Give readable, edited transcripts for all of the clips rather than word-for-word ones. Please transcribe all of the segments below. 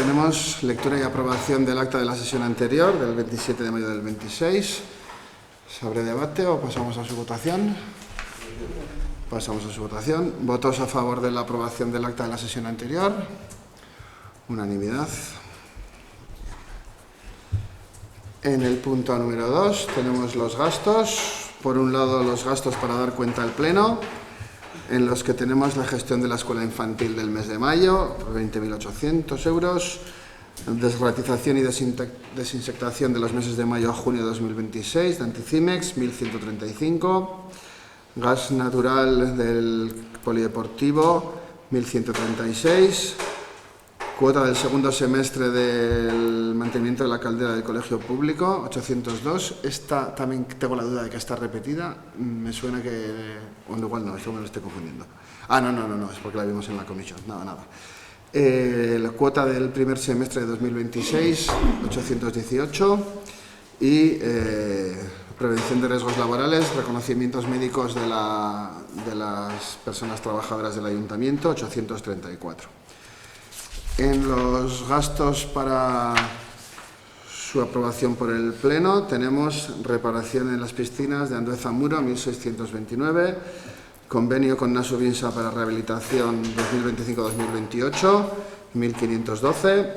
Tenemos lectura y aprobación del acta de la sesión anterior, del 27 de mayo del 26. ¿Se abre debate o pasamos a su votación? Pasamos a su votación. ¿Votos a favor de la aprobación del acta de la sesión anterior? Unanimidad. En el punto número 2 tenemos los gastos. Por un lado, los gastos para dar cuenta al Pleno, en los que tenemos la gestión de la escuela infantil del mes de mayo, 20.800 euros, desratización y desinsectación de los meses de mayo a junio de 2026, de Anticimex, 1.135, gas natural del polideportivo, 1.136, cuota del segundo semestre del mantenimiento de la caldera del colegio público, 802. Esta también tengo la duda de que está repetida. Me suena que... Bueno, igual no, esto me lo estoy confundiendo. No, es porque la vimos en la comisión. Nada. La cuota del primer semestre de 2026, 818. Y prevención de riesgos laborales, reconocimientos médicos de las personas trabajadoras del ayuntamiento, 834. En los gastos para su aprobación por el Pleno tenemos reparación en las piscinas de Andueza Muro, 1.629, convenio con Nasubinsa para rehabilitación 2025-2028, 1.512,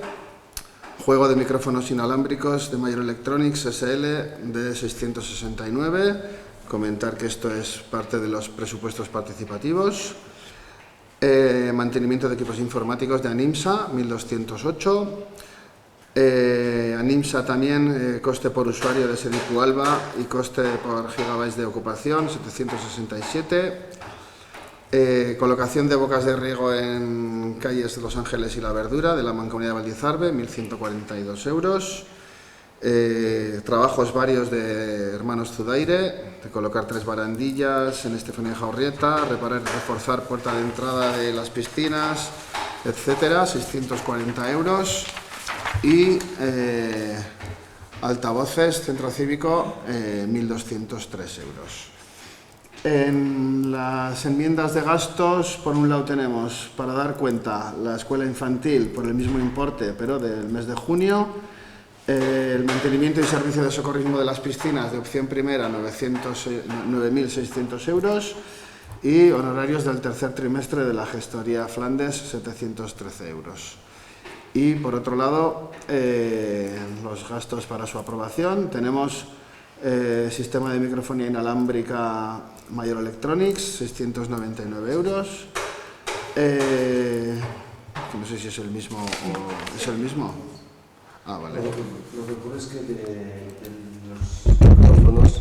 juego de micrófonos inalámbricos de Mayor Electronics SL de 669, comentar que esto es parte de los presupuestos participativos. Mantenimiento de equipos informáticos de Animsa, 1.208. Animsa también, coste por usuario de Sedicu Alba y coste por gigabytes de ocupación, 767. Colocación de bocas de riego en calles de Los Ángeles y La Verdura, de la Mancomunidad de Valdizarbe, 1.142 euros. Trabajos varios de Hermanos Zudaire, de colocar 3 barandillas en Estefanía Jaurrieta, reparar y reforzar puerta de entrada de las piscinas, etcétera, 640 euros. Y altavoces, centro cívico, 1.203 euros. En las enmiendas de gastos, por un lado tenemos, para dar cuenta, la escuela infantil por el mismo importe, pero del mes de junio. El mantenimiento y servicio de socorrismo de las piscinas de opción primera, 9.600 euros. Y honorarios del tercer trimestre de la gestoría Flandes, 713 euros. Y por otro lado, los gastos para su aprobación. Tenemos sistema de microfonía inalámbrica Mayor Electronics, 699 euros. No sé si es el mismo o... ¿Es el mismo? Vale. Lo que ocurre es que en los micrófonos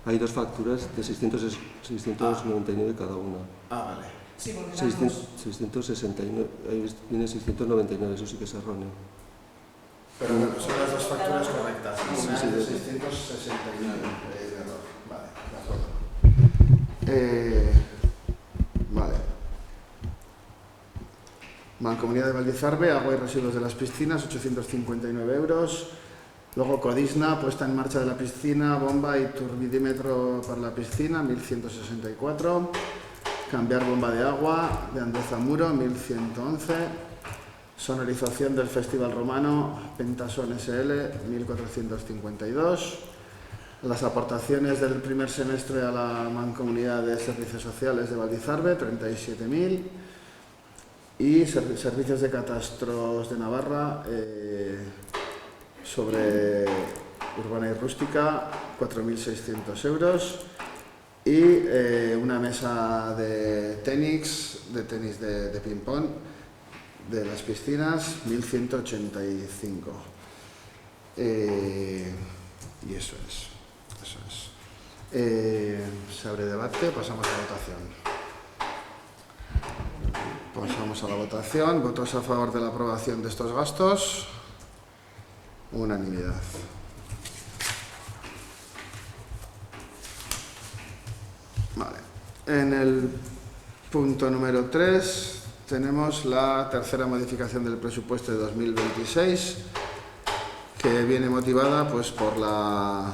hay 2 facturas de 699 cada una. Vale. Sí, porque 669, ahí viene 699, eso sí que es erróneo. Pero son las 2 facturas correctas. Sí, 669 de error. Vale, de acuerdo. Vale. Mancomunidad de Valdizarbe, agua y residuos de las piscinas, 859 euros. Luego Codisna, puesta en marcha de la piscina, bomba y turbidímetro para la piscina, 1.164. Cambiar bomba de agua de Andueza Muro, 1.111. Sonorización del Festival Romano, Pentason SL, 1.452. Las aportaciones del primer semestre a la Mancomunidad de Servicios Sociales de Valdizarbe, 37.000. Y servicios de catastros de Navarra sobre urbana y rústica, 4.600 euros. Y una mesa de tenis de ping-pong de las piscinas, 1.185. Y eso es. Se abre debate, pasamos a votación. Pasamos a la votación. ¿Votos a favor de la aprobación de estos gastos? Unanimidad. Vale. En el punto número 3 tenemos la tercera modificación del presupuesto de 2026, que viene motivada pues, por la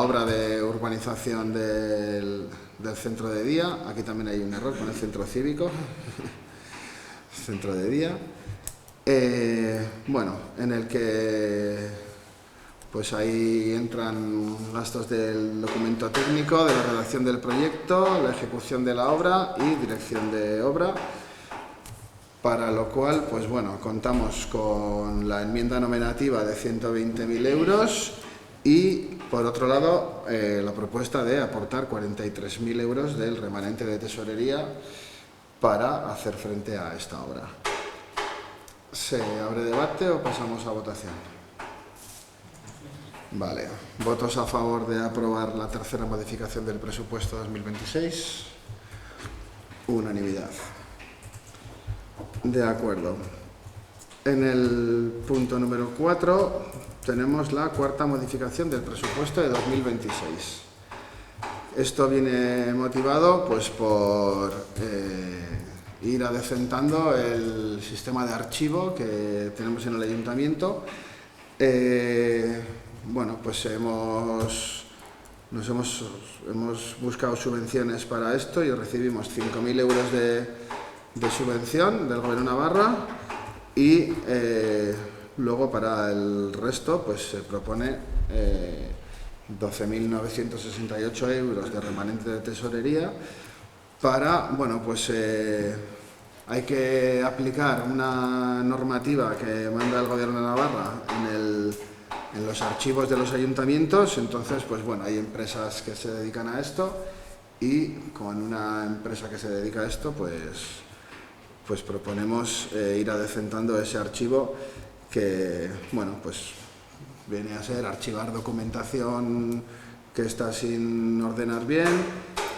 obra de urbanización del centro de día. Aquí también hay un error con el centro cívico. Centro de día. bueno, en el que pues ahí entran gastos del documento técnico, de la redacción del proyecto, la ejecución de la obra y dirección de obra, para lo cual, pues bueno, contamos con la enmienda nominativa de 120.000 euros y, por otro lado, la propuesta de aportar 43.000 euros del remanente de tesorería para hacer frente a esta obra. ¿Se abre debate o pasamos a votación? Vale. ¿Votos a favor de aprobar la tercera modificación del presupuesto 2026? Unanimidad. De acuerdo. En el punto número 4 tenemos la cuarta modificación del presupuesto de 2026. Esto viene motivado pues por ir adecentando el sistema de archivo que tenemos en el ayuntamiento. Bueno, pues hemos buscado subvenciones para esto y recibimos 5.000 euros de subvención del Gobierno de Navarra y luego para el resto pues se propone 12.968 euros de remanente de tesorería para, bueno, pues hay que aplicar una normativa que manda el Gobierno de Navarra en los archivos de los ayuntamientos. Entonces, pues bueno, hay empresas que se dedican a esto y con una empresa que se dedica a esto, pues proponemos ir adecentando ese archivo que, bueno, pues viene a ser archivar documentación que está sin ordenar bien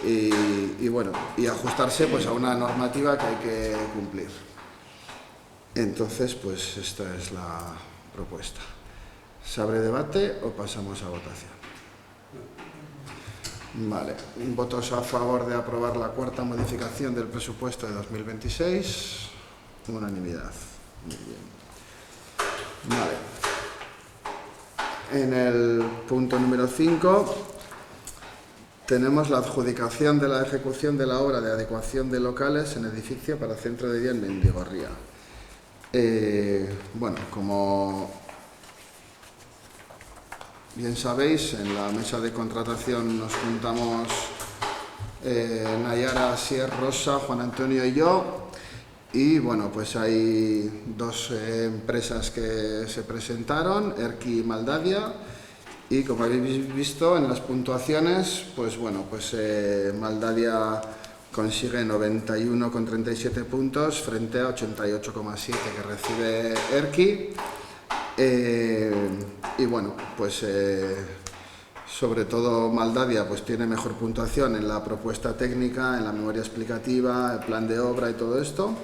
y bueno, y ajustarse pues a una normativa que hay que cumplir. Entonces, pues esta es la propuesta. ¿Se abre debate o pasamos a votación? Vale. ¿Votos a favor de aprobar la cuarta modificación del presupuesto de 2026? Unanimidad. Muy bien. Vale. En el punto número 5 tenemos la adjudicación de la ejecución de la obra de adecuación de locales en edificio para centro de día en Mendigorría. Bueno, como bien sabéis, en la mesa de contratación nos juntamos Nayara, Sier, Rosa, Juan Antonio y yo. Y bueno, pues hay dos empresas que se presentaron, Erki y Maldadia. Y como habéis visto en las puntuaciones, pues bueno, pues Maldadia consigue 91,37 puntos frente a 88,7 que recibe Erki. Y bueno, pues sobre todo Maldadia pues tiene mejor puntuación en la propuesta técnica, en la memoria explicativa, el plan de obra y todo esto.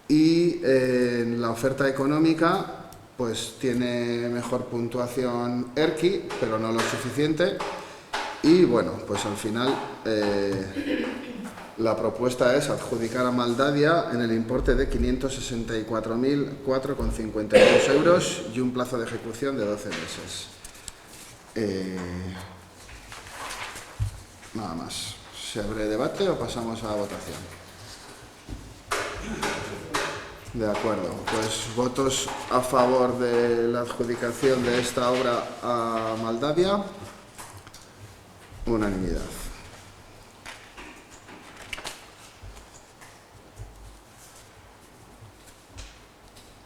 Y en la oferta económica pues tiene mejor puntuación Erki, pero no lo suficiente. Y bueno, pues al final la propuesta es adjudicar a Maldadia en el importe de 564.004,52 euros y un plazo de ejecución de 12 meses. Nada más. ¿Se abre debate o pasamos a votación? De acuerdo. Pues votos a favor de la adjudicación de esta obra a Maldadia. Unanimidad.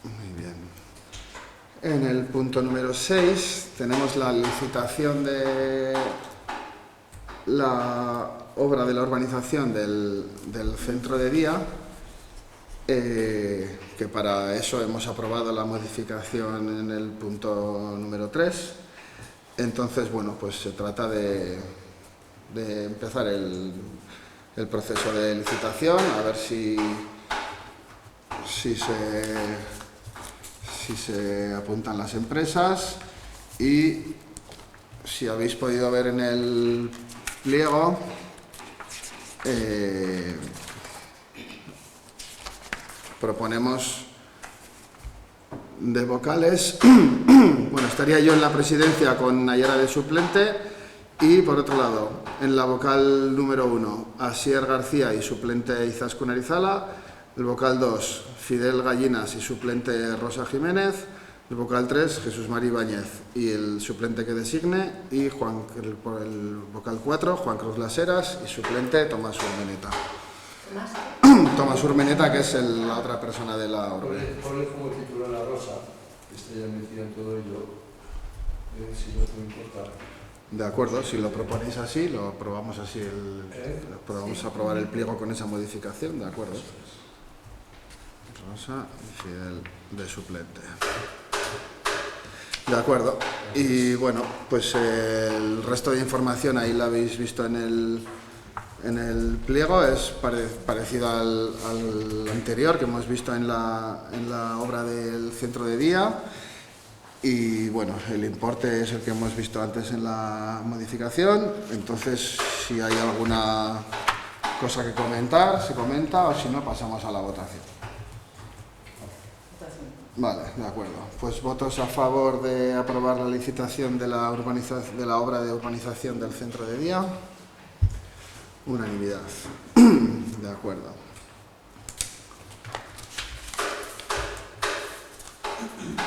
Muy bien. En el punto número 6 tenemos la licitación de la obra de la urbanización del centro de día, que para eso hemos aprobado la modificación en el punto número 3. Entonces, bueno, pues se trata de empezar el proceso de licitación, a ver si se apuntan las empresas. Y si habéis podido ver en el pliego, proponemos de vocales, bueno, estaría yo en la presidencia con Nayara de suplente y por otro lado, en la vocal número 1, Asier García y suplente Izaskun Arizala, El vocal 2, Fidel Gallinas y suplente Rosa Jiménez. El vocal 3, Jesús María Ibáñez y el suplente que designe. Y el vocal 4, Juan Cruz Las Heras y suplente Tomás Urmeneta. Tomás Urmeneta, que es la otra persona de la orbe. Ponle como titular a Rosa, que esté ya metida en todo ello, si no te importa. De acuerdo, si lo proponéis así, lo aprobamos así, podemos aprobar el pliego con esa modificación, de acuerdo. Rosa y Fidel de suplente. De acuerdo. Y bueno, pues el resto de información ahí la habéis visto en el pliego, es parecido al anterior que hemos visto en la obra del centro de día. Y bueno, el importe es el que hemos visto antes en la modificación. Entonces, si hay alguna cosa que comentar, se comenta, o si no, pasamos a la votación. Vale, de acuerdo. Pues votos a favor de aprobar la licitación de la obra de urbanización del centro de día. Unanimidad. De acuerdo.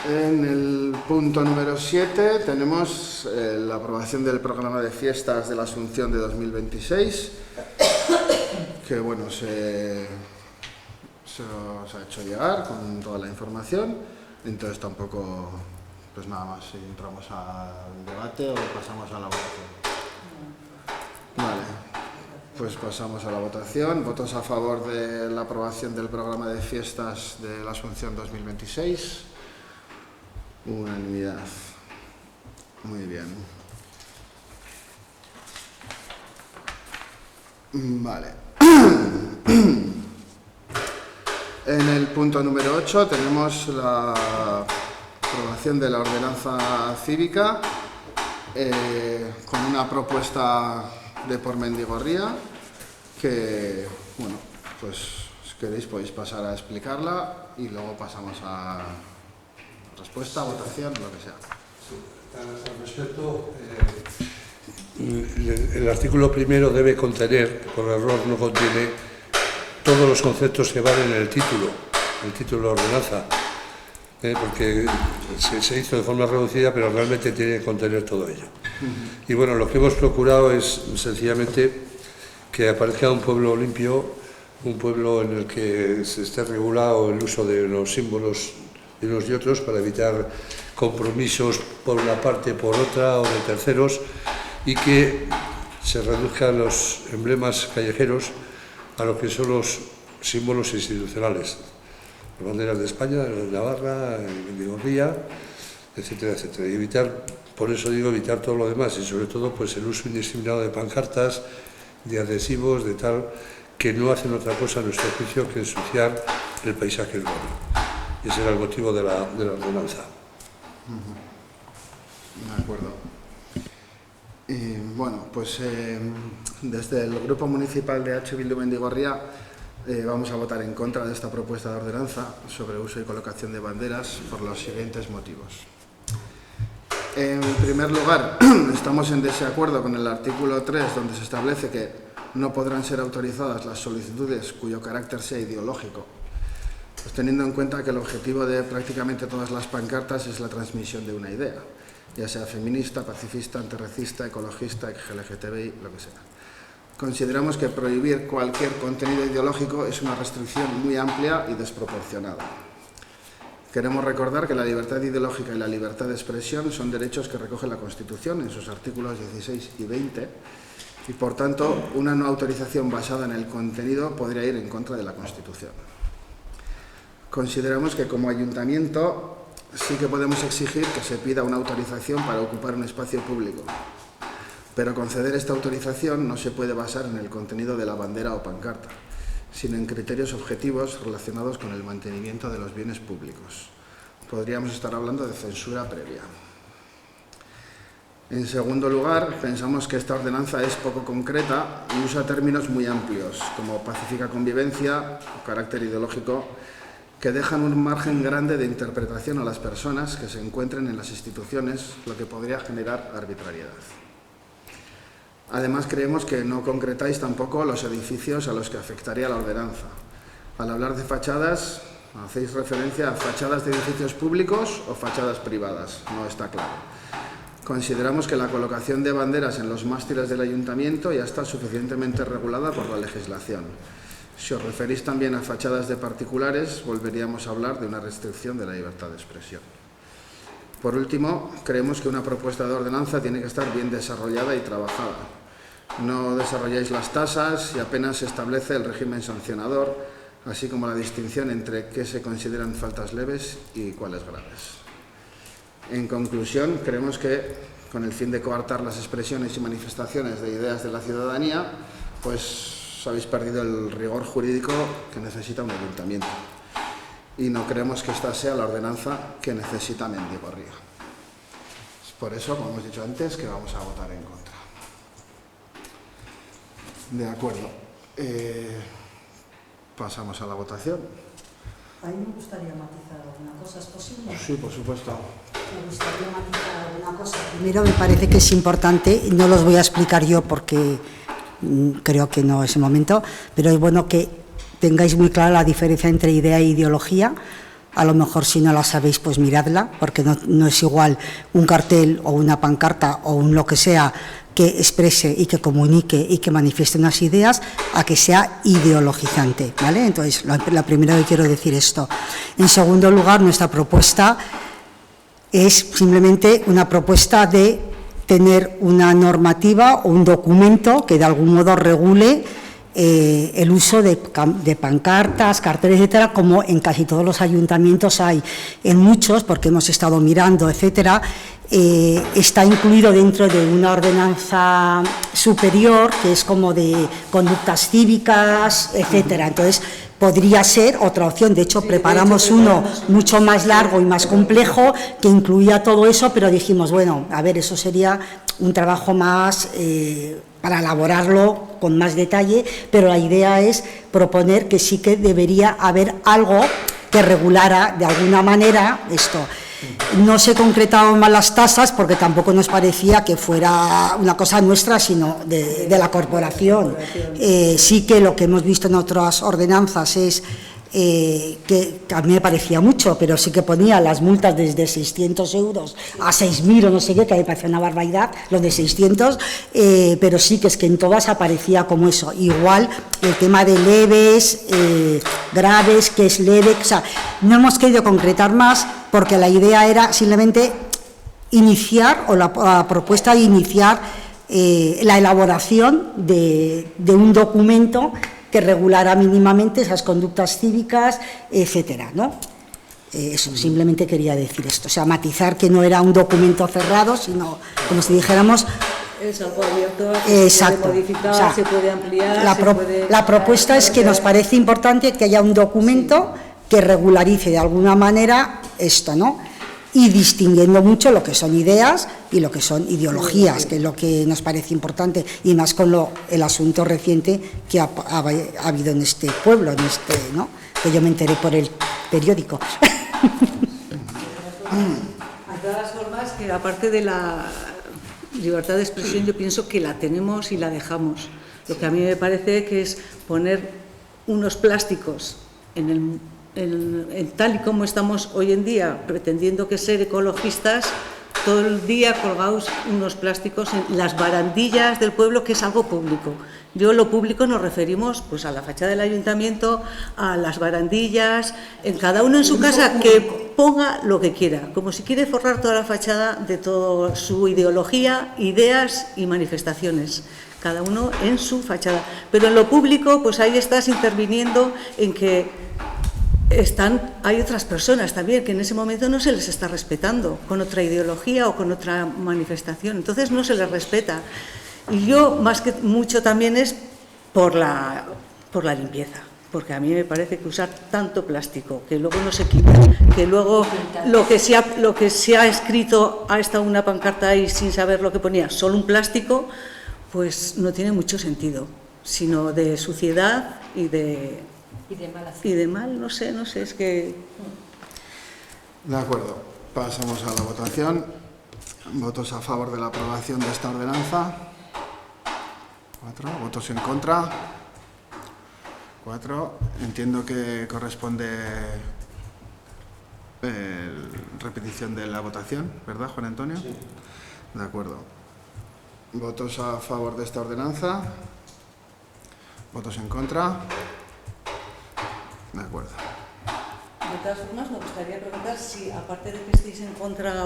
En el punto número 7 tenemos la aprobación del programa de fiestas de la Asunción de 2026, que bueno, se os ha hecho llegar con toda la información. Entonces tampoco, pues nada más, si entramos al debate o pasamos a la votación. Vale, pues pasamos a la votación. Votos a favor de la aprobación del programa de fiestas de la Asunción 2026. Unanimidad. Muy bien. Vale. En el punto número 8 tenemos la aprobación de la ordenanza cívica con una propuesta de por Mendigorría que, bueno, pues si queréis podéis pasar a explicarla y luego pasamos a respuesta, votación, lo que sea. Sí. Al respecto, el artículo primero debe contener, por error no contiene, todos los conceptos que van en el título de ordenanza, porque se hizo de forma reducida, pero realmente tiene que contener todo ello. Y bueno, lo que hemos procurado es sencillamente que aparezca un pueblo limpio, un pueblo en el que se esté regulado el uso de los símbolos de unos y otros para evitar compromisos por una parte, por otra o de terceros, y que se reduzcan los emblemas callejeros a lo que son los símbolos institucionales, las banderas de España, de Navarra, de Mendigorría, etcétera, etcétera. Y evitar, por eso digo, evitar todo lo demás y sobre todo pues el uso indiscriminado de pancartas, de adhesivos, de tal, que no hacen otra cosa a nuestro juicio que ensuciar el paisaje urbano. Y ese era el motivo de la ordenanza. De acuerdo. Y bueno, pues desde el Grupo Municipal de H. Bildu Mendigorría vamos a votar en contra de esta propuesta de ordenanza sobre uso y colocación de banderas por los siguientes motivos. En primer lugar, estamos en desacuerdo con el artículo 3, donde se establece que no podrán ser autorizadas las solicitudes cuyo carácter sea ideológico, pues teniendo en cuenta que el objetivo de prácticamente todas las pancartas es la transmisión de una idea, ya sea feminista, pacifista, antirracista, ecologista, LGTBI, lo que sea. Consideramos que prohibir cualquier contenido ideológico es una restricción muy amplia y desproporcionada. Queremos recordar que la libertad ideológica y la libertad de expresión son derechos que recoge la Constitución en sus artículos 16 y 20 y, por tanto, una no autorización basada en el contenido podría ir en contra de la Constitución. Consideramos que como ayuntamiento sí que podemos exigir que se pida una autorización para ocupar un espacio público, pero conceder esta autorización no se puede basar en el contenido de la bandera o pancarta, sino en criterios objetivos relacionados con el mantenimiento de los bienes públicos. Podríamos estar hablando de censura previa. En segundo lugar, pensamos que esta ordenanza es poco concreta y usa términos muy amplios, como pacífica convivencia o carácter ideológico, que dejan un margen grande de interpretación a las personas que se encuentren en las instituciones, lo que podría generar arbitrariedad. Además, creemos que no concretáis tampoco los edificios a los que afectaría la ordenanza, Al hablar de fachadas, hacéis referencia a fachadas de edificios públicos o fachadas privadas, no está claro. Consideramos que la colocación de banderas en los mástiles del ayuntamiento ya está suficientemente regulada por la legislación. Si os referís también a fachadas de particulares, volveríamos a hablar de una restricción de la libertad de expresión. Por último, creemos que una propuesta de ordenanza tiene que estar bien desarrollada y trabajada. No desarrolláis las tasas y apenas se establece el régimen sancionador, así como la distinción entre qué se consideran faltas leves y cuáles graves. En conclusión, creemos que, con el fin de coartar las expresiones y manifestaciones de ideas de la ciudadanía, pues habéis perdido el rigor jurídico que necesita un ayuntamiento. Y no creemos que esta sea la ordenanza que necesita Mendigorría. Es por eso, como hemos dicho antes, que vamos a votar en contra. De acuerdo. Pasamos a la votación. A mí me gustaría matizar alguna cosa, ¿es posible? Sí, por supuesto. Me gustaría matizar alguna cosa. Primero, me parece que es importante, no los voy a explicar yo porque creo que no es el momento, pero es bueno que tengáis muy clara la diferencia entre idea e ideología. A lo mejor si no la sabéis, pues miradla, porque no es igual un cartel o una pancarta o un lo que sea que exprese y que comunique y que manifieste unas ideas a que sea ideologizante, ¿vale? Entonces, la primera que quiero decir esto. En segundo lugar, nuestra propuesta es simplemente una propuesta de tener una normativa o un documento que de algún modo regule el uso de pancartas, carteles, etcétera, como en casi todos los ayuntamientos hay. En muchos, porque hemos estado mirando, etcétera, está incluido dentro de una ordenanza superior que es como de conductas cívicas, etcétera. Entonces, podría ser otra opción. De hecho, preparamos uno mucho más largo y más complejo que incluía todo eso, pero dijimos, bueno, a ver, eso sería un trabajo más para elaborarlo con más detalle, pero la idea es proponer que sí que debería haber algo que regulara de alguna manera esto. No se concretaban más las tasas porque tampoco nos parecía que fuera una cosa nuestra, sino de la corporación. Sí que lo que hemos visto en otras ordenanzas es que a mí me parecía mucho, pero sí que ponía las multas desde 600 euros a 6.000 o no sé qué, que me parecía una barbaridad, los de 600, pero sí que es que en todas aparecía como eso. Igual el tema de leves, graves, que es leve, o sea, no hemos querido concretar más porque la idea era simplemente iniciar, o la propuesta de iniciar la elaboración de un documento que regulara mínimamente esas conductas cívicas, etcétera, ¿no? Eso, simplemente quería decir esto, o sea, matizar que no era un documento cerrado, sino, como si dijéramos, es algo abierto, exacto, se puede modificar, o sea, se puede ampliar. La propuesta es que nos parece importante que haya un documento que regularice de alguna manera esto, ¿no? Y distinguiendo mucho lo que son ideas y lo que son ideologías, que es lo que nos parece importante, y más con el asunto reciente que ha habido en este pueblo, ¿no? Que yo me enteré por el periódico. De todas formas, que aparte de la libertad de expresión, yo pienso que la tenemos y la dejamos. Lo que a mí me parece que es poner unos plásticos tal y como estamos hoy en día, pretendiendo que ser ecologistas, todo el día colgados unos plásticos en las barandillas del pueblo, que es algo público. Yo, lo público, nos referimos pues a la fachada del ayuntamiento, a las barandillas, en cada uno en su casa que ponga lo que quiera, como si quiere forrar toda la fachada de toda su ideología, ideas y manifestaciones, cada uno en su fachada. Pero en lo público, pues ahí estás interviniendo en que hay otras personas también que en ese momento no se les está respetando, con otra ideología o con otra manifestación, entonces no se les respeta. Y yo, más que mucho, también es por la limpieza, porque a mí me parece que usar tanto plástico, que luego no se quita, que luego lo que se ha escrito, ha estado una pancarta ahí sin saber lo que ponía, solo un plástico, pues no tiene mucho sentido, sino de suciedad y de mal, no sé, es que... De acuerdo, pasamos a la votación. ¿Votos a favor de la aprobación de esta ordenanza? 4. ¿Votos en contra? 4. Entiendo que corresponde repetición de la votación, ¿verdad, Juan Antonio? Sí. De acuerdo. ¿Votos a favor de esta ordenanza? ¿Votos en contra? De acuerdo. De todas formas, me gustaría preguntar si, aparte de que estéis en contra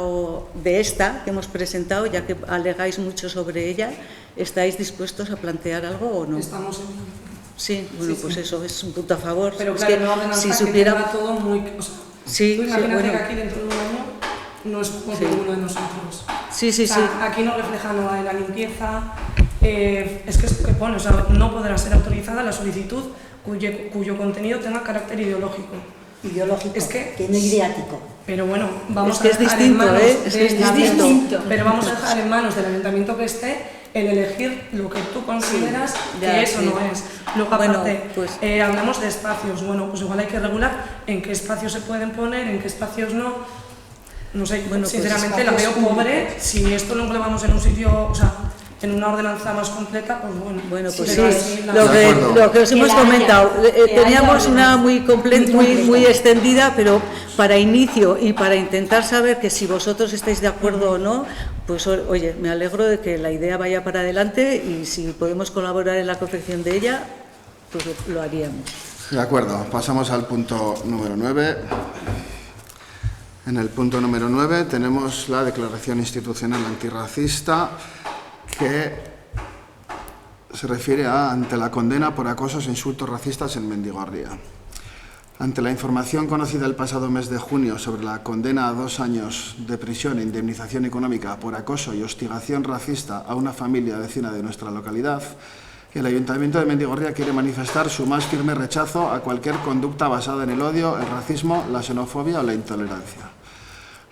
de esta que hemos presentado, ya que alegáis mucho sobre ella, ¿estáis dispuestos a plantear algo o no? Estamos en... Sí, bueno, Sí, pues sí. eso es un punto a favor. Pero Es claro, que no ordenanza si que supiera... tenga todo muy... O sea, Sí, tú sí, imagínate bueno. que aquí dentro de un año no es como Sí. ninguno de nosotros. Sí, sí, O sea, sí. aquí no refleja nada de la limpieza. Es que es que pone, o sea, no podrá ser autorizada la solicitud cuyo contenido tenga carácter ideológico. Ideológico, Es que- no ideático. Pero bueno, vamos Es que a es dejar distinto, en manos ¿eh? Es que es distinto. Pero vamos a dejar en manos del ayuntamiento que esté el elegir lo que tú consideras ya, que eso sí. no es. Luego Bueno, aparte, pues- hablamos de espacios. Bueno, pues igual hay que regular en qué espacios se pueden poner, en qué espacios no. No sé, Bueno, pues sinceramente la veo espacios pobre. Si esto lo englobamos en un sitio, o sea, en una ordenanza más completa, pues bueno. Bueno, pues pero sí, así la- lo De acuerdo. que os hemos Que la haya, comentado, que teníamos haya una muy completa, muy completa. muy extendida, pero para inicio y para intentar saber que si vosotros estáis de acuerdo o no, pues oye, me alegro de que la idea vaya para adelante y si podemos colaborar en la confección de ella, pues lo haríamos. De acuerdo, pasamos al punto número 9. En el punto número 9 tenemos la declaración institucional antirracista que se refiere a ante la condena por acosos e insultos racistas en Mendigorría. Ante la información conocida el pasado mes de junio sobre la condena a 2 años de prisión e indemnización económica por acoso y hostigación racista a una familia vecina de nuestra localidad, el Ayuntamiento de Mendigorría quiere manifestar su más firme rechazo a cualquier conducta basada en el odio, el racismo, la xenofobia o la intolerancia.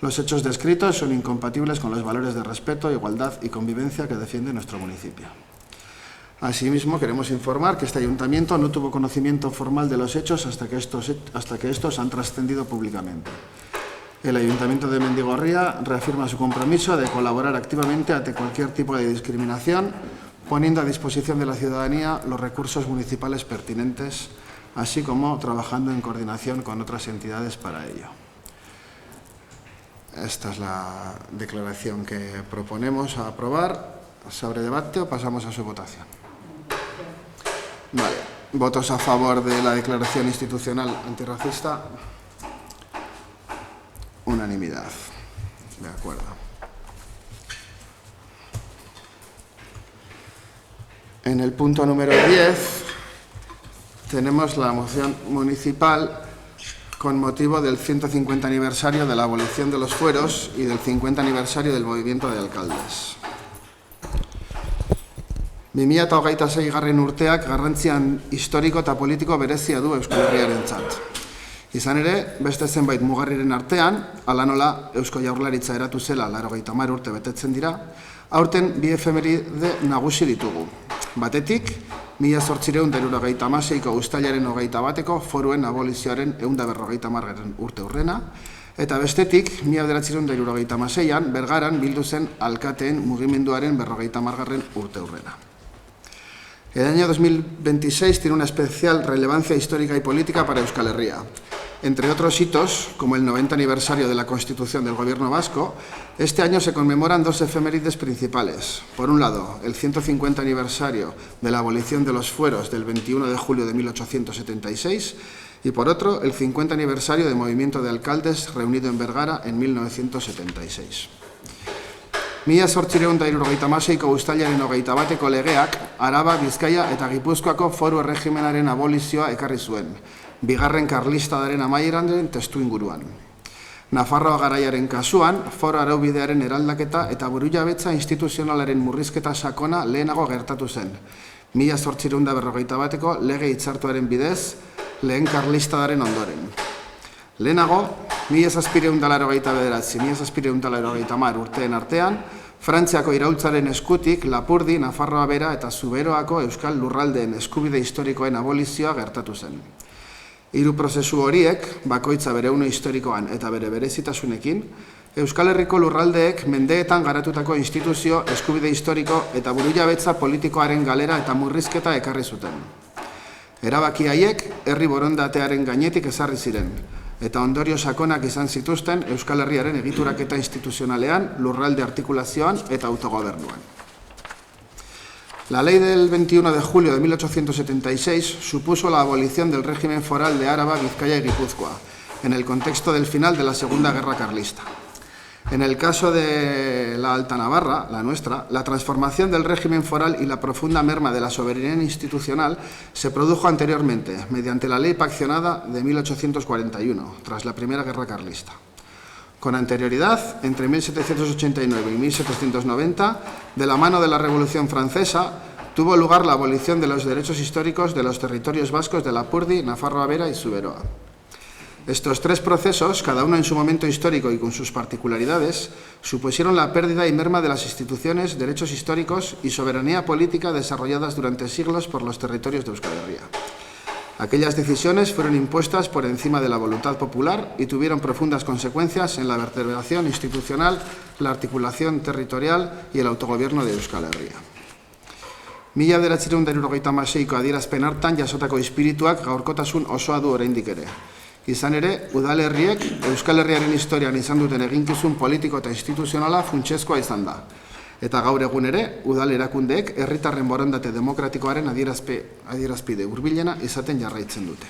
Los hechos descritos son incompatibles con los valores de respeto, igualdad y convivencia que defiende nuestro municipio. Asimismo, queremos informar que este ayuntamiento no tuvo conocimiento formal de los hechos hasta que estos han trascendido públicamente. El Ayuntamiento de Mendigorría reafirma su compromiso de colaborar activamente ante cualquier tipo de discriminación, poniendo a disposición de la ciudadanía los recursos municipales pertinentes, así como trabajando en coordinación con otras entidades para ello. Esta es la declaración que proponemos a aprobar. ¿Se abre debate o pasamos a su votación? Vale. ¿Votos a favor de la declaración institucional antirracista? Unanimidad. De acuerdo. En el punto número 10 tenemos la moción municipal con motivo del 150 aniversario de la abolición de los fueros y del 50 aniversario del movimiento de alcaldes. 2026 urteak garrantzian historiko eta politiko berezia du Euskal Herriarentzat. Izan ere, beste zenbait mugarriren artean, hala nola Eusko Jaurlaritza eratu zela 80 urte betetzen dira, aurten bi efemeride nagusi ditugu. Batetik, 1876ko uztailaren 21eko foruen abolizioaren 150. urte urrena, eta bestetik, 1976an Bergaran bildu zen alkateen mugimenduaren 50. urte urrena. El año 2026 tiene una especial relevancia histórica y política para Euskal Herria. Entre otros hitos, como el 90 aniversario de la Constitución del Gobierno vasco, este año se conmemoran 2 efemérides principales. Por un lado, el 150 aniversario de la abolición de los fueros del 21 de julio de 1876 y por otro, el 50 aniversario del movimiento de alcaldes reunido en Bergara en 1976. 1876ko uztailaren 21eko legeak Araba, Bizkaia eta Gipuzkoako foru erregimenaren abolizioa ekarri zuen, bigarren karlistadaren amaieraren testuinguruan. Nafarroa garaiaren kasuan, foru araubidearen eraldaketa eta burujabetza instituzionalaren murrizketa sakona lehenago gertatu zen. 1851ko lege hitzartuaren bidez, lehen karlistadaren ondoren. Lehenago, 1789-1790 urteen artean, Frantziako iraultzaren eskutik Lapurdi, Nafarroa bera eta Zuberoako euskal lurraldeen eskubide historikoen abolizioa gertatu zen. 3 prozesu horiek, bakoitza bere une historikoan eta bere berezitasunekin, Euskal Herriko lurraldeek mendeetan garatutako instituzio, eskubide historiko eta burujabetza politikoaren galera eta murrizketa ekarri zuten. Erabaki haiek herri borondatearen gainetik ezarri ziren, eta ondorio sakonak izan zituzten Euskal Herriaren egituraketa instituzionalean, lurralde artikulazioan eta autogobernuan. La ley del 21 de julio de 1876 supuso la abolición del régimen foral de Áraba, Vizcaya y Guipúzcoa, en el contexto del final de la Segunda Guerra Carlista. En el caso de la Alta Navarra, la nuestra, la transformación del régimen foral y la profunda merma de la soberanía institucional se produjo anteriormente, mediante la ley paccionada de 1841, tras la Primera Guerra Carlista. Con anterioridad, entre 1789 y 1790, de la mano de la Revolución Francesa, tuvo lugar la abolición de los derechos históricos de los territorios vascos de Lapurdi, Nafarroa-Bera y Zuberoa. Estos tres procesos, cada uno en su momento histórico y con sus particularidades, supusieron la pérdida y merma de las instituciones, derechos históricos y soberanía política desarrolladas durante siglos por los territorios de Euskal Herria. Aquellas decisiones fueron impuestas por encima de la voluntad popular y tuvieron profundas consecuencias en la vertebración institucional, la articulación territorial y el autogobierno de Euskal Herria. 1976ko adierazpen hartan jasotako espirituak gaurkotasun osoa du oraindik ere. Izan ere, udalerriek Euskal Herriaren historian izan duten eginkizun politiko eta instituzionala funtsezkoa izan da. Eta gaur egun ere, udal erakundeek herritarren borondate demokratikoaren adierazpide hurbilena izaten jarraitzen dute.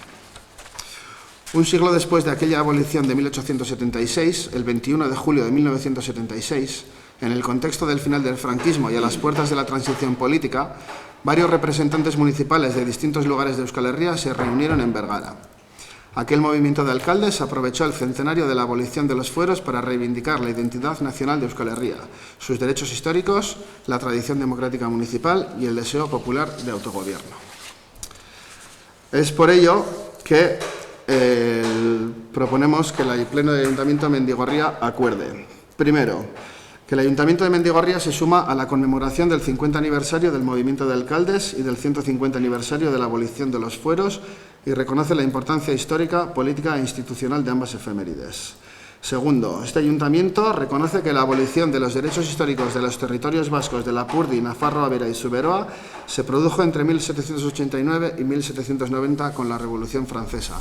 Un siglo después de aquella abolición de 1876, el 21 de julio de 1976, en el contexto del final del franquismo y a las puertas de la transición política, varios representantes municipales de distintos lugares de Euskal Herria se reunieron en Vergara. Aquel movimiento de alcaldes aprovechó el centenario de la abolición de los fueros para reivindicar la identidad nacional de Euskal Herria, sus derechos históricos, la tradición democrática municipal y el deseo popular de autogobierno. Es por ello que proponemos que el Pleno del Ayuntamiento de Mendigorría acuerde. Primero, que el Ayuntamiento de Mendigorría se suma a la conmemoración del 50 aniversario del movimiento de alcaldes y del 150 aniversario de la abolición de los fueros y reconoce la importancia histórica, política e institucional de ambas efemérides. Segundo, este Ayuntamiento reconoce que la abolición de los derechos históricos de los territorios vascos de Lapurdi, Nafarroa-Bera y Zuberoa se produjo entre 1789 y 1790 con la Revolución Francesa.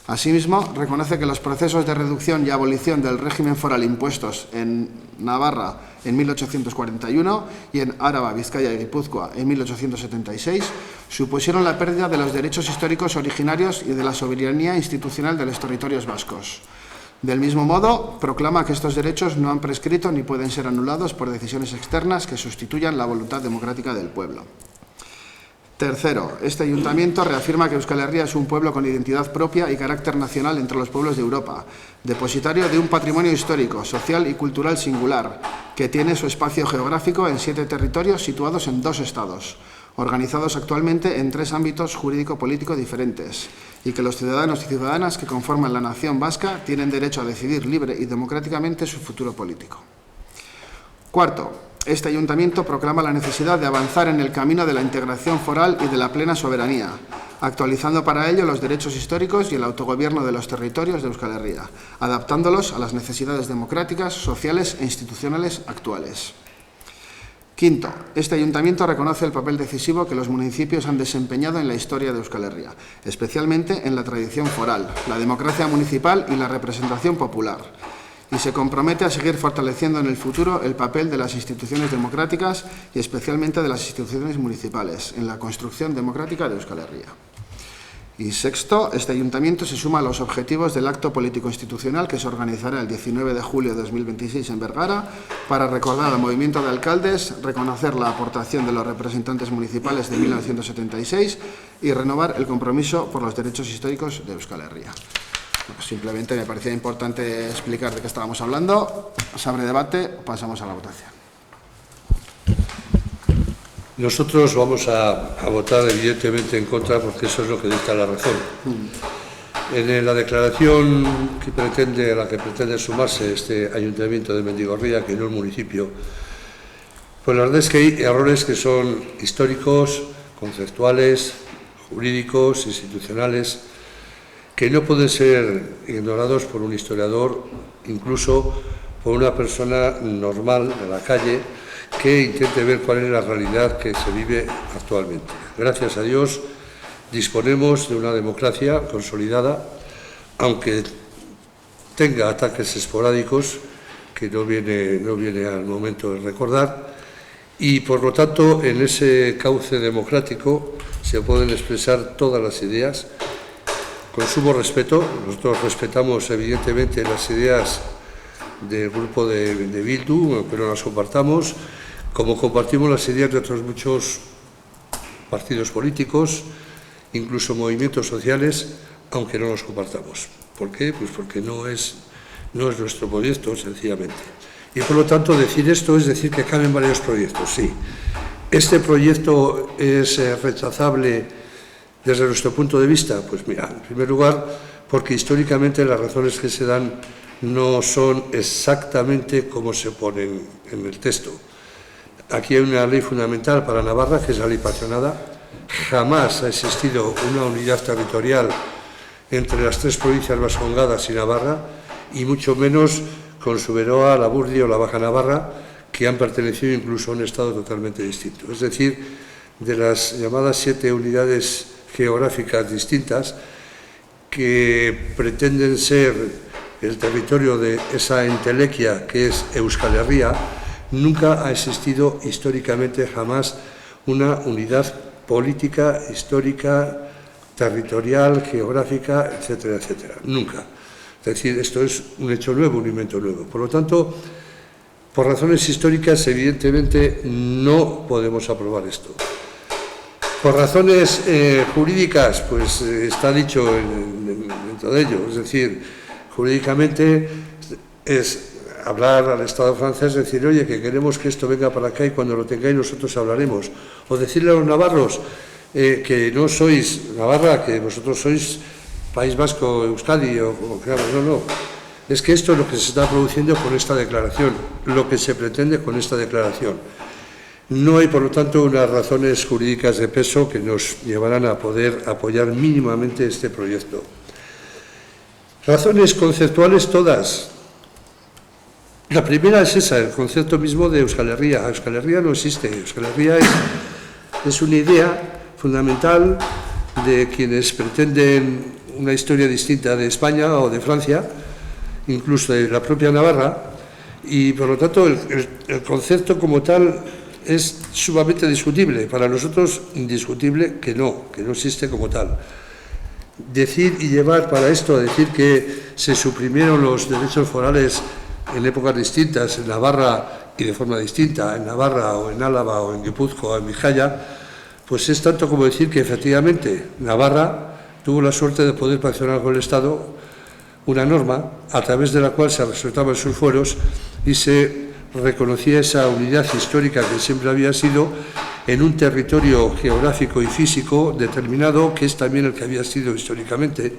Asimismo, reconoce que los procesos de reducción y abolición del régimen foral impuestos en Navarra en 1841 y en Áraba, Vizcaya y Guipúzcoa en 1876 supusieron la pérdida de los derechos históricos originarios y de la soberanía institucional de los territorios vascos. Del mismo modo, proclama que estos derechos no han prescrito ni pueden ser anulados por decisiones externas que sustituyan la voluntad democrática del pueblo. Tercero, este Ayuntamiento reafirma que Euskal Herria es un pueblo con identidad propia y carácter nacional entre los pueblos de Europa, depositario de un patrimonio histórico, social y cultural singular, que tiene su espacio geográfico en 7 territorios situados en 2 estados, organizados actualmente en 3 ámbitos jurídico-político diferentes, y que los ciudadanos y ciudadanas que conforman la nación vasca tienen derecho a decidir libre y democráticamente su futuro político. Cuarto, este Ayuntamiento proclama la necesidad de avanzar en el camino de la integración foral y de la plena soberanía, actualizando para ello los derechos históricos y el autogobierno de los territorios de Euskal Herria, adaptándolos a las necesidades democráticas, sociales e institucionales actuales. Quinto, este Ayuntamiento reconoce el papel decisivo que los municipios han desempeñado en la historia de Euskal Herria, especialmente en la tradición foral, la democracia municipal y la representación popular, y se compromete a seguir fortaleciendo en el futuro el papel de las instituciones democráticas y especialmente de las instituciones municipales en la construcción democrática de Euskal Herria. Y sexto, este Ayuntamiento se suma a los objetivos del acto político-institucional que se organizará el 19 de julio de 2026 en Vergara para recordar al movimiento de alcaldes, reconocer la aportación de los representantes municipales de 1976 y renovar el compromiso por los derechos históricos de Euskal Herria. Simplemente me parecía importante explicar de qué estábamos hablando. Se abre debate, pasamos a la votación. Nosotros vamos a votar evidentemente en contra porque eso es lo que dicta la razón. En la declaración a la que pretende sumarse este Ayuntamiento de Mendigorría, que no el municipio, pues la verdad es que hay errores que son históricos, conceptuales, jurídicos, institucionales, que no pueden ser ignorados por un historiador, incluso por una persona normal de la calle que intente ver cuál es la realidad que se vive actualmente. Gracias a Dios, disponemos de una democracia consolidada, aunque tenga ataques esporádicos, que no viene al momento de recordar, y por lo tanto en ese cauce democrático se pueden expresar todas las ideas con sumo respeto. Nosotros respetamos evidentemente las ideas del grupo de Bildu, aunque no las compartamos, como compartimos las ideas de otros muchos partidos políticos, incluso movimientos sociales, aunque no los compartamos. ¿Por qué? Pues porque no es nuestro proyecto, sencillamente. Y por lo tanto, decir esto es decir que caben varios proyectos, sí. ¿Este proyecto es rechazable desde nuestro punto de vista? Pues mira, en primer lugar, porque históricamente las razones que se dan no son exactamente como se ponen en el texto. Aquí hay una ley fundamental para Navarra, que es la ley pasionada. Jamás ha existido una unidad territorial entre las tres provincias vascongadas y Navarra, y mucho menos con Zuberoa, Lapurdi o la Baja Navarra, que han pertenecido incluso a un estado totalmente distinto. Es decir, de las llamadas 7 unidades geográficas distintas que pretenden ser el territorio de esa entelequia que es Euskal Herria, nunca ha existido históricamente jamás una unidad política, histórica, territorial, geográfica, etcétera, etcétera. Nunca. Es decir, esto es un hecho nuevo, un invento nuevo. Por lo tanto, por razones históricas, evidentemente, no podemos aprobar esto. Por razones jurídicas, pues está dicho dentro de ello. Es decir, jurídicamente es hablar al Estado francés, decir, oye, que queremos que esto venga para acá y cuando lo tengáis nosotros hablaremos. O decirle a los navarros que no sois Navarra, que vosotros sois País Vasco, Euskadi, o claro, no. Es que esto es lo que se está produciendo con esta declaración, lo que se pretende con esta declaración. No hay, por lo tanto, unas razones jurídicas de peso que nos llevarán a poder apoyar mínimamente este proyecto. Razones conceptuales todas. La primera es esa, el concepto mismo de Euskal Herria. Euskal Herria no existe. Euskal Herria es una idea fundamental de quienes pretenden una historia distinta de España o de Francia, incluso de la propia Navarra, y por lo tanto el concepto como tal es sumamente discutible. Para nosotros, indiscutible que no existe como tal. Decir y llevar para esto a decir que se suprimieron los derechos forales en épocas distintas, en Navarra y de forma distinta, en Navarra o en Álava o en Guipúzcoa o en Vizcaya, pues es tanto como decir que efectivamente Navarra tuvo la suerte de poder paccionar con el Estado una norma a través de la cual se respetaban sus fueros y se reconocía esa unidad histórica que siempre había sido en un territorio geográfico y físico determinado, que es también el que había sido históricamente,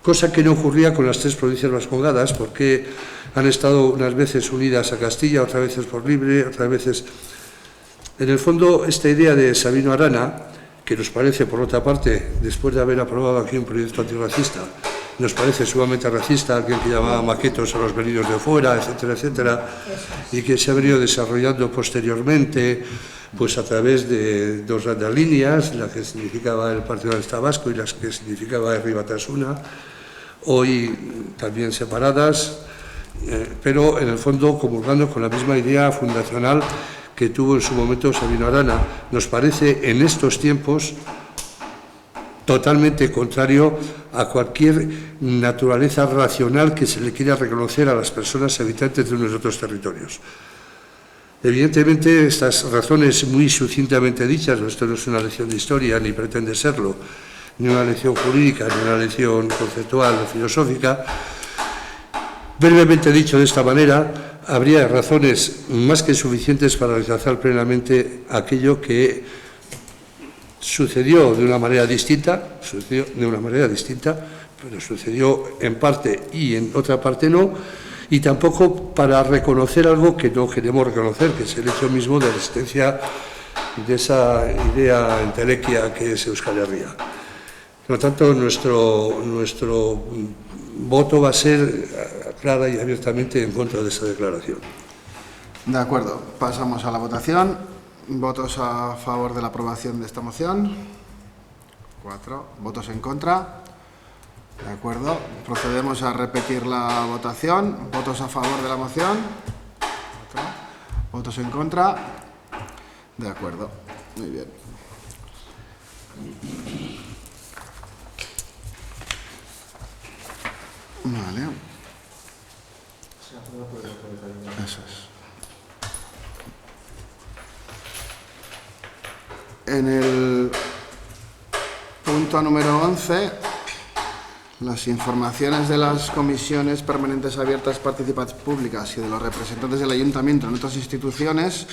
cosa que no ocurría con las tres provincias vascongadas, porque han estado unas veces unidas a Castilla, otras veces por libre, otras veces... En el fondo, esta idea de Sabino Arana, que nos parece, por otra parte, después de haber aprobado aquí un proyecto antirracista, nos parece sumamente racista, alguien que llamaba maquetos a los venidos de fuera, etcétera, etcétera, y que se ha venido desarrollando posteriormente pues a través de dos grandes líneas, la que significaba el Partido Nacionalista Vasco y las que significaba Herri Batasuna, hoy también separadas, pero en el fondo comulgando con la misma idea fundacional que tuvo en su momento Sabino Arana. Nos parece en estos tiempos totalmente contrario a cualquier naturaleza racional que se le quiera reconocer a las personas habitantes de unos otros territorios. Evidentemente, estas razones muy sucintamente dichas, esto no es una lección de historia, ni pretende serlo, ni una lección jurídica, ni una lección conceptual o filosófica, brevemente dicho de esta manera, habría razones más que suficientes para rechazar plenamente aquello que sucedió de una manera distinta, pero sucedió en parte y en otra parte no, y tampoco para reconocer algo que no queremos reconocer, que es el hecho mismo de la existencia de esa idea entelequia que es Euskal Herria. Por lo tanto, nuestro voto va a ser clara y abiertamente en contra de esta declaración. De acuerdo, pasamos a la votación. ¿Votos a favor de la aprobación de esta moción? 4. ¿Votos en contra? De acuerdo. Procedemos a repetir la votación. ¿Votos a favor de la moción? 4. ¿Votos en contra? De acuerdo. Muy bien. Vale. Eso es. En el punto número 11, las informaciones de las comisiones permanentes abiertas, participativas públicas y de los representantes del Ayuntamiento en otras instituciones,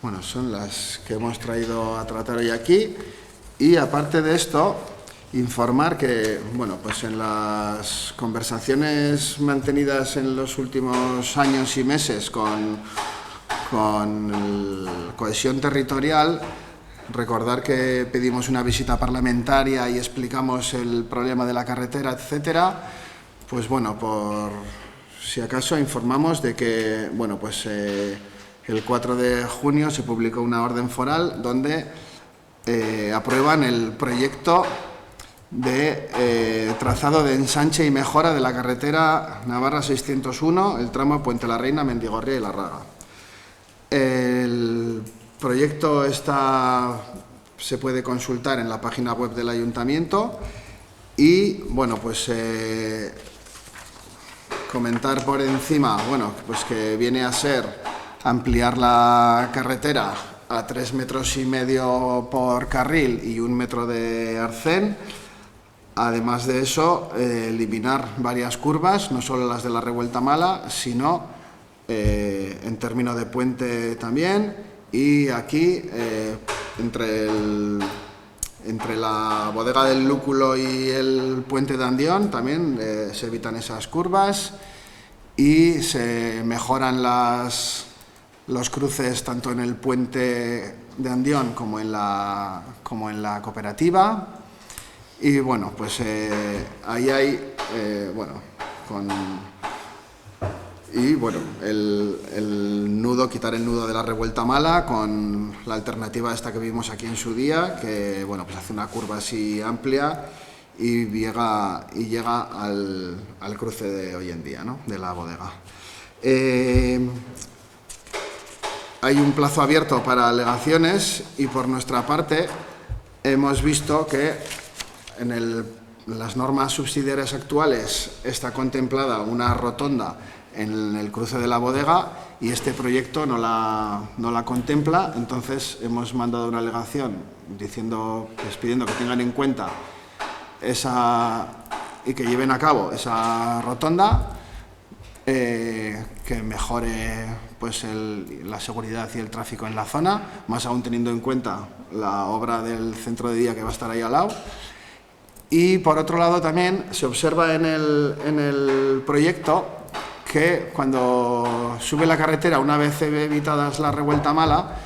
bueno, son las que hemos traído a tratar hoy aquí. Y aparte de esto, informar que, bueno, pues en las conversaciones mantenidas en los últimos años y meses con Cohesión Territorial, recordar que pedimos una visita parlamentaria y explicamos el problema de la carretera, etcétera. Pues bueno, por si acaso informamos de que, bueno, pues el 4 de junio se publicó una orden foral donde aprueban el proyecto de trazado de ensanche y mejora de la carretera Navarra 601, el tramo Puente la Reina, Mendigorría y Larraga. El proyecto se puede consultar en la página web del Ayuntamiento y, bueno, pues comentar por encima, bueno, pues que viene a ser ampliar la carretera a 3,5 metros por carril y 1 metro de arcén. Además de eso, eliminar varias curvas, no solo las de la Revuelta Mala, sino en términos de puente también. Y aquí, entre la bodega del Lúculo y el puente de Andión, también se evitan esas curvas y se mejoran los cruces tanto en el puente de Andión como en la cooperativa. Y bueno, pues ahí hay, el nudo, quitar el nudo de la Revuelta Mala con la alternativa esta que vimos aquí en su día, que, bueno, pues hace una curva así amplia y llega al cruce de hoy en día, ¿no?, de la bodega. Hay un plazo abierto para alegaciones y por nuestra parte hemos visto que en las normas subsidiarias actuales está contemplada una rotonda en el cruce de la bodega y este proyecto no la contempla. Entonces hemos mandado una alegación pidiendo que tengan en cuenta y que lleven a cabo esa rotonda, que mejore pues la seguridad y el tráfico en la zona, más aún teniendo en cuenta la obra del centro de día que va a estar ahí al lado. Y por otro lado también se observa en el proyecto que cuando sube la carretera, una vez evitadas la Revuelta Mala,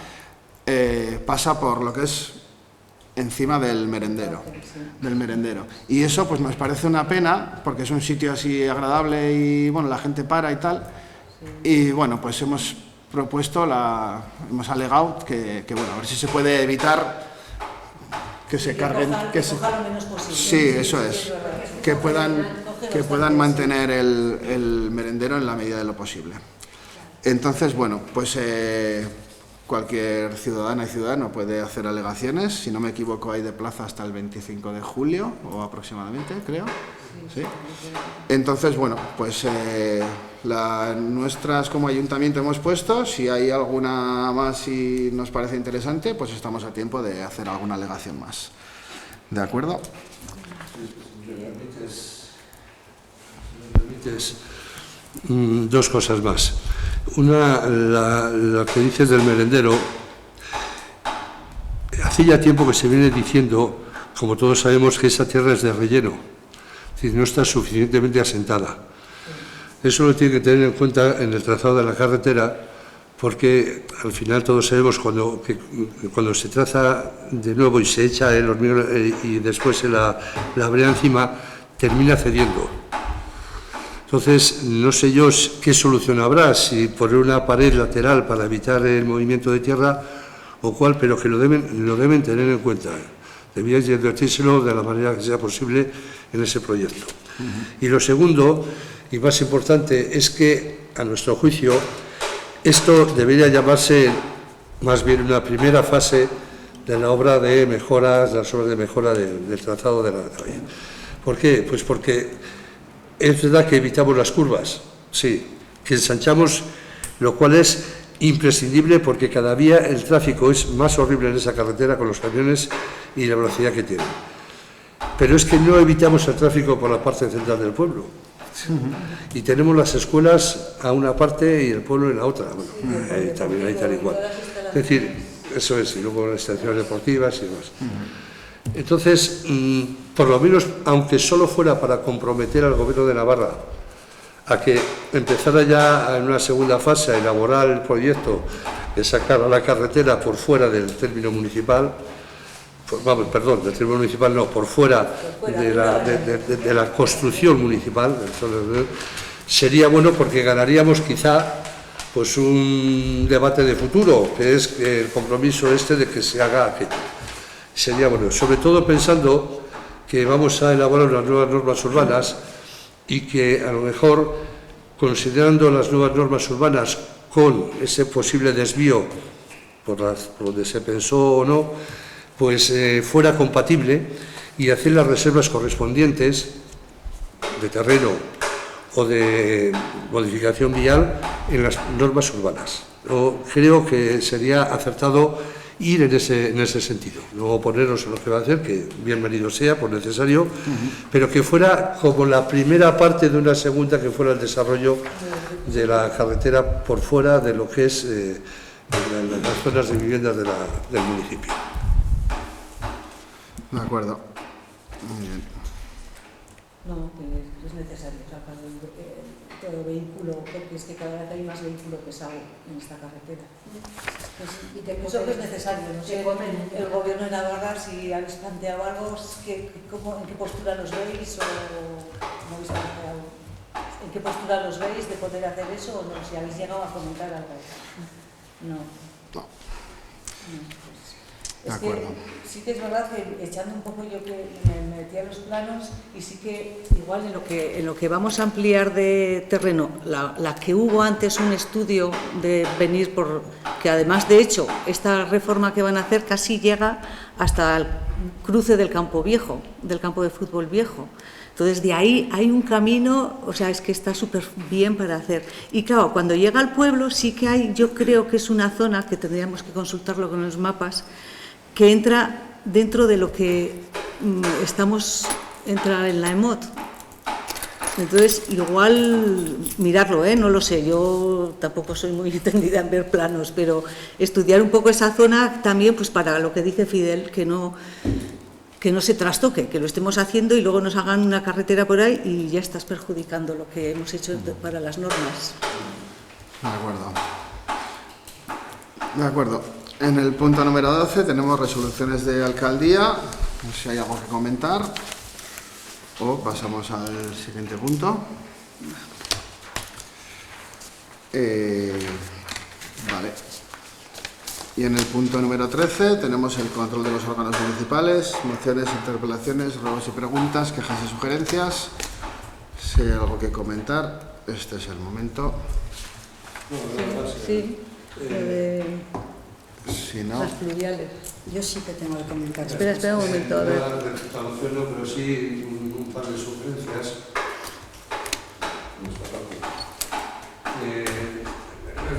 pasa por lo que es encima del merendero. Y eso pues nos parece una pena, porque es un sitio así agradable y, bueno, la gente para y tal. Y bueno, pues hemos alegado que bueno, a ver si se puede evitar que se carguen, sí, eso es, que puedan mantener el merendero en la medida de lo posible. Entonces, bueno, pues cualquier ciudadana y ciudadano puede hacer alegaciones. Si no me equivoco, hay de plazo hasta el 25 de julio, o aproximadamente, creo. ¿Sí? Entonces, bueno, pues nuestras como ayuntamiento hemos puesto. Si hay alguna más y nos parece interesante, pues estamos a tiempo de hacer alguna alegación más. ¿De acuerdo? Dos cosas más. Una, la que dices del merendero. Hace ya tiempo que se viene diciendo, como todos sabemos, que esa tierra es de relleno, es decir, no está suficientemente asentada. Eso lo tiene que tener en cuenta en el trazado de la carretera, porque al final todos sabemos cuando se traza de nuevo y se echa el hormigón y después se la brea encima, termina cediendo. Entonces, no sé yo qué solución habrá, si poner una pared lateral para evitar el movimiento de tierra o cuál, pero que lo deben tener en cuenta. debíais de advertírselo de la manera que sea posible en ese proyecto. Y lo segundo, y más importante, es que, a nuestro juicio, esto debería llamarse más bien una primera fase de la obra de mejoras, de las obras de mejora del trazado de la vía. ¿Por qué? Pues porque es verdad que evitamos las curvas, sí, que ensanchamos, lo cual es imprescindible porque cada día el tráfico es más horrible en esa carretera con los camiones y la velocidad que tienen. Pero es que no evitamos el tráfico por la parte central del pueblo. Y tenemos las escuelas a una parte y el pueblo en la otra. Bueno, también hay tal y cual. Es decir, eso es, y luego las estaciones deportivas y demás. Entonces, por lo menos, aunque solo fuera para comprometer al Gobierno de Navarra a que empezara ya en una segunda fase a elaborar el proyecto de sacar a la carretera por fuera del término municipal, del término municipal no, por fuera de la construcción municipal, sería bueno porque ganaríamos quizá pues un debate de futuro, que es el compromiso de que se haga aquello. Sería bueno, sobre todo pensando que vamos a elaborar unas nuevas normas urbanas y que a lo mejor, considerando las nuevas normas urbanas con ese posible desvío por donde se pensó o no, pues fuera compatible y hacer las reservas correspondientes de terreno o de modificación vial en las normas urbanas. Yo creo que sería acertado ir en ese sentido, no oponernos a lo que va a hacer, que bienvenido sea, por necesario, pero que fuera como la primera parte de una segunda, que fuera el desarrollo de la carretera por fuera de lo que es las zonas de viviendas del municipio. De acuerdo. Muy bien. No, que es necesario sacar todo vehículo, porque es que cada vez hay más vehículo pesado en esta carretera. Pues, y que pienso que es necesario, no sé, el Gobierno de Navarra, si habéis planteado algo, ¿en qué postura los veis o no habéis planteado? ¿En qué postura los veis de poder hacer eso o no? Si habéis llegado a comentar algo. No. De acuerdo. Sí que es verdad que echando un poco yo que me metí a los planos y sí que igual en lo que vamos a ampliar de terreno, la que hubo antes un estudio de venir por, que además de hecho esta reforma que van a hacer casi llega hasta el cruce del campo viejo, del campo de fútbol viejo. Entonces, de ahí hay un camino, o sea, es que está súper bien para hacer. Y claro, cuando llega al pueblo sí que hay, yo creo que es una zona que tendríamos que consultarlo con los mapas, que entra dentro de lo que entra en la EMOT. Entonces, igual mirarlo, no lo sé, yo tampoco soy muy entendida en ver planos, pero estudiar un poco esa zona también, pues para lo que dice Fidel, que no se trastoque, que lo estemos haciendo y luego nos hagan una carretera por ahí y ya estás perjudicando lo que hemos hecho para las normas. De acuerdo. De acuerdo. En el punto número 12 tenemos resoluciones de alcaldía, no sé si hay algo que comentar, o pasamos al siguiente punto. Vale. Y en el punto número 13 tenemos el control de los órganos municipales, mociones, interpelaciones, ruegos y preguntas, quejas y sugerencias. Si hay algo que comentar, este es el momento. Sí, Si no, las fluviales. Yo sí que tengo que comentar. Espera un momento, a ver. Pero sí un par de sugerencias.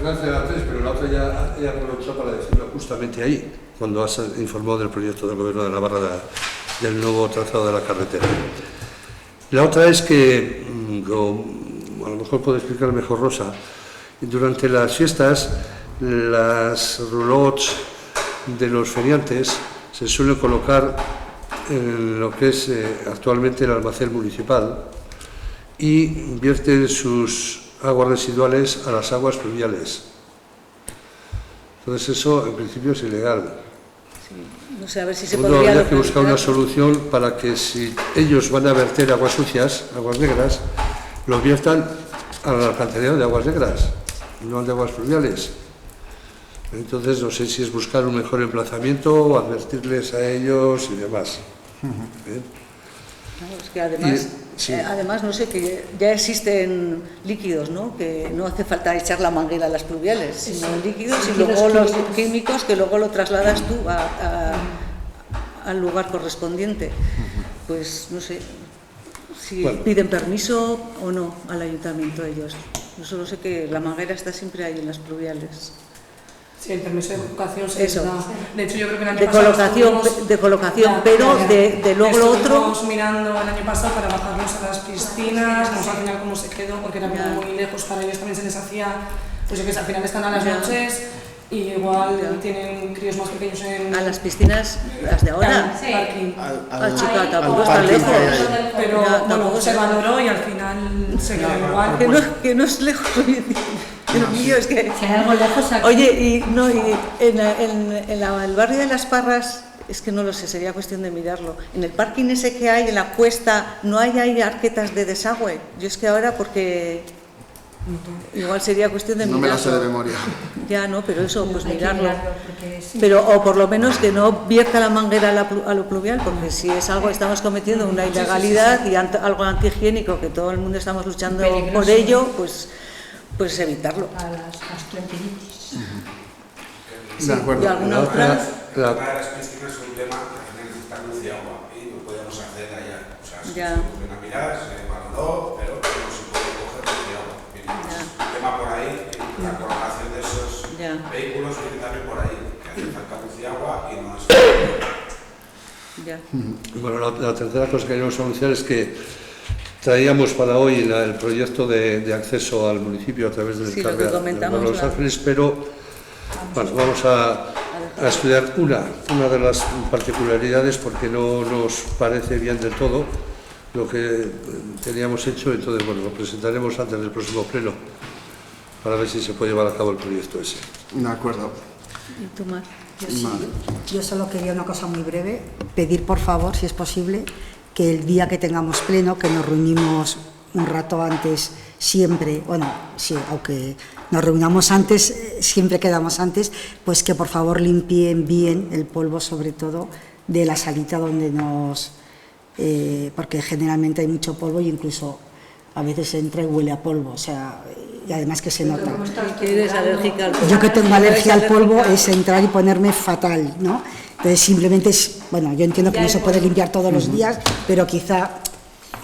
Gracias a la 3, pero la otra ya he aprovechado para decirlo justamente ahí, cuando has informado del proyecto del Gobierno de Navarra del nuevo trazado de la carretera. La otra es que, a lo mejor puede explicar mejor Rosa, durante las fiestas, las roulottes de los feriantes se suelen colocar en lo que es actualmente el almacén municipal y vierten sus aguas residuales a las aguas pluviales. Entonces eso en principio es ilegal. Sí. No sé, a ver si se Uno podría... habría que buscar una solución para que si ellos van a verter aguas sucias, aguas negras, lo viertan al alcantarillado de aguas negras, no al de aguas pluviales. Entonces no sé si es buscar un mejor emplazamiento, advertirles a ellos y demás. No, es que además, sí. además, no sé, que ya existen líquidos, ¿no? Que no hace falta echar la manguera a las pluviales, sino líquidos y luego los químicos que luego lo trasladas tú al lugar correspondiente. Pues no sé si piden permiso o no al ayuntamiento ellos. Yo solo sé que la manguera está siempre ahí en las pluviales. Sí, el permiso de colocación se Eso. da. De hecho, yo creo que el año De pasado colocación, ya, pero ya. de luego lo otro. Estuvimos mirando el año pasado para bajarnos a las piscinas, no sé al final cómo se quedó, porque era como muy lejos, para ellos también se les hacía, pues yo que sé, al final están a las noches y igual tienen críos más pequeños en... A las piscinas, las de ahora. parking. Chica, tampoco está parking lejos. que hay. Pero Ya, bueno, tampoco se está- valoró y al final se quedó igual. Que no es lejos. El mío es que... Si hay algo lejos aquí. Oye, y el barrio de Las Parras, es que no lo sé, sería cuestión de mirarlo. En el parking ese que hay, en la cuesta, ¿no hay ahí arquetas de desagüe? Yo es que ahora, porque igual sería cuestión de No me la mirarlo. sé de memoria. Ya, no, pero eso, pues Hay que mirarlo. porque sí. Pero, o por lo menos que no vierta la manguera a lo pluvial, porque si es algo, estamos cometiendo una ilegalidad y algo antihigiénico, que todo el mundo estamos luchando Peligroso. por ello, pues evitarlo. A las gastroenteritis. De acuerdo. ¿Y alguna otra? La- Para las piscinas es un tema que necesita luz y agua y no podemos hacer allá. O sea, Ya. se pueden mirar, se valoró, pero no se puede coger luz y agua. Viene un tema por ahí, la colocación de esos Ya. vehículos viene también por ahí, que hace falta luz y agua y no es... Ya. Bueno, la tercera cosa que queremos anunciar es que traíamos para hoy el proyecto de acceso al municipio a través del Sí, lo que carga de comentamos Los la- Ángeles, pero bueno, vamos a estudiar una de las particularidades porque no nos parece bien del todo lo que teníamos hecho, entonces bueno, lo presentaremos antes del próximo pleno para ver si se puede llevar a cabo el proyecto ese. De acuerdo. ¿Y tú, Mar? Vale. Yo solo quería una cosa muy breve, pedir por favor, si es posible, que el día que tengamos pleno, que nos reunimos un rato antes, siempre, bueno, sí, aunque nos reunamos antes, siempre quedamos antes, pues que por favor limpien bien el polvo, sobre todo, de la salita donde nos... porque generalmente hay mucho polvo y incluso a veces entra y huele a polvo, o sea, y además que se nota. Que eres alérgica al polvo. Yo que tengo alergia al Eres polvo alérgica. es entrar y ponerme fatal, ¿no? Entonces simplemente es, bueno, yo entiendo que no se puede limpiar todos los días, pero quizá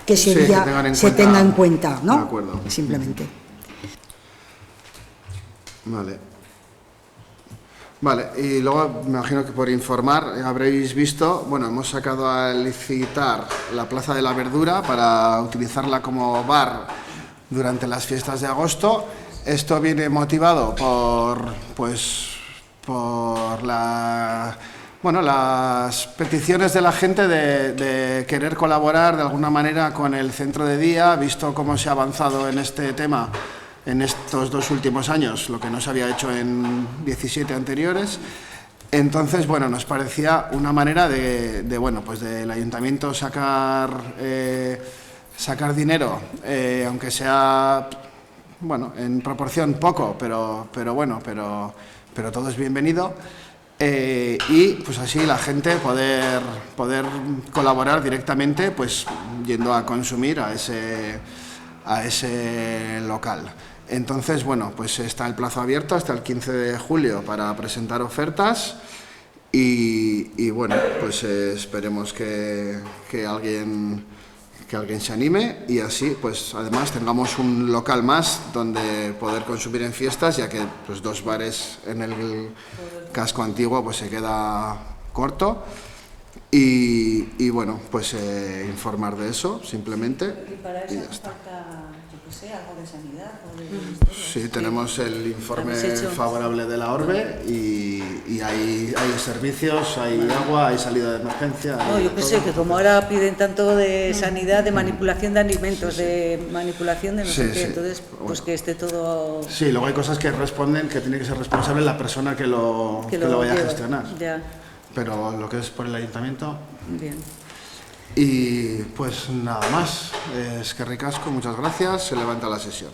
que ese Sí, que día tengan en se cuenta- tenga en cuenta, ¿no? De acuerdo. Simplemente. Vale. Vale, y luego me imagino que por informar habréis visto, bueno, hemos sacado a licitar la Plaza de la Verdura para utilizarla como bar durante las fiestas de agosto. Esto viene motivado por las peticiones de la gente de querer colaborar de alguna manera con el centro de día, visto cómo se ha avanzado en este tema en estos 2 últimos años, lo que no se había hecho en 17 anteriores. Entonces, bueno, nos parecía una manera pues del ayuntamiento sacar dinero, aunque sea, bueno, en proporción poco, pero todo es bienvenido. Y pues así la gente poder colaborar directamente, pues yendo a consumir a ese local. Entonces, bueno, pues está el plazo abierto hasta el 15 de julio para presentar ofertas y bueno, pues esperemos que alguien se anime y así, pues además tengamos un local más donde poder consumir en fiestas, ya que pues 2 bares en el casco antiguo pues se queda corto y bueno, pues informar de eso simplemente Y para eso y ya hace está. falta, yo qué sé, algo de sanidad o de Sí, tenemos el informe ¿Habéis hecho? favorable de la ORBE y hay servicios, hay agua, hay salida de emergencia. No, hay yo qué todo. sé, que como ahora piden tanto de sanidad, de manipulación de alimentos, de manipulación de no sé Sí, qué, sí. entonces pues Bueno. que esté todo... Sí, luego hay cosas que responden que tiene que ser responsable la persona que lo vaya a lleva. gestionar. Ya, Pero lo que es por el ayuntamiento. bien. Y pues nada más. Es que ricasco, muchas gracias. Se levanta la sesión.